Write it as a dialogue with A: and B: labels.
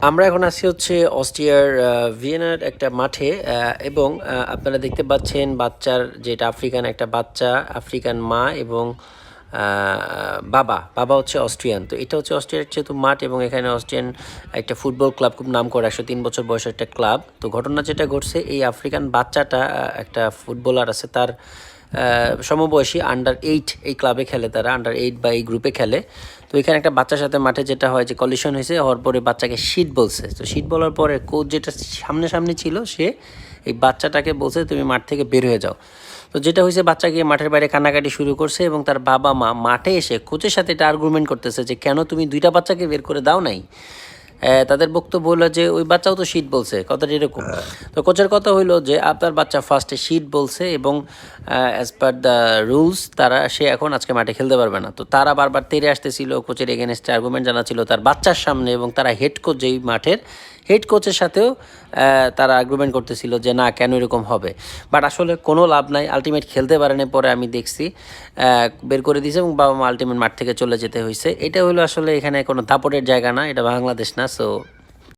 A: আমরা এখন আছি হচ্ছে অস্ট্রিয়ার ভিয়েনার একটা মাঠে এবং আপনারা দেখতে পাচ্ছেন বাচ্চার যেটা আফ্রিকান একটা বাচ্চা, আফ্রিকান মা এবং বাবা বাবা হচ্ছে অস্ট্রিয়ান। তো এটা হচ্ছে অস্ট্রিয়ার যেহেতু মাঠ এবং এখানে অস্ট্রিয়ান একটা ফুটবল ক্লাব খুব নাম করা 103 বছর বয়সের একটা ক্লাব। তো ঘটনা যেটা ঘটছে এই আফ্রিকান বাচ্চাটা একটা ফুটবলার আছে তার সমবয়সী আন্ডার 8 এই ক্লাবে খেলে, তারা আন্ডার 8 বা এই গ্রুপে খেলে। তো এখানে একটা বাচ্চার সাথে মাঠে যেটা হয় যে কলিশন হয়েছে, হওয়ার পরে বাচ্চাকে শীত বলছে। তো শীত বলার পরে কোচ যেটা সামনে ছিল সে এই বাচ্চাটাকে বলছে তুমি মাঠ থেকে বের হয়ে যাও। তো যেটা হয়েছে বাচ্চা গিয়ে মাঠের বাইরে কান্নাকাটি শুরু করছে এবং তার বাবা মা মাঠে এসে কোচের সাথে এটা আর্গুমেন্ট করতেছে যে কেন তুমি দুইটা বাচ্চাকে বের করে দাও নাই। তাদের বক্তব্য হলো যে ওই বাচ্চাও তো শীত বলছে, কথাটা এরকম। তো কোচের কথা হইলো যে আপনার বাচ্চা ফার্স্টে শীত বলছে এবং অ্যাজ পার দ্য রুলস সে এখন আজকে মাঠে খেলতে পারবে না। তো তারা বারবার তেড়ে আসতেছিল, কোচের এগেনস্টে আর্গুমেন্ট জানাচ্ছিল তার বাচ্চার সামনে, এবং তারা হেড কোচ যেই মাঠের হেড কোচের সাথেও তারা আর্গুমেন্ট করতেছিল যে না কেন এরকম হবে। বাট আসলে কোনো লাভ নাই, আলটিমেট খেলতে পারেনি। পরে আমি দেখছি বের করে দিয়েছে এবং বাবা মা আলটিমেট মাঠ থেকে চলে যেতে হয়েছে। এটা হলো আসলে এখানে কোনো দাপটের জায়গা না, এটা বাংলাদেশ না। সো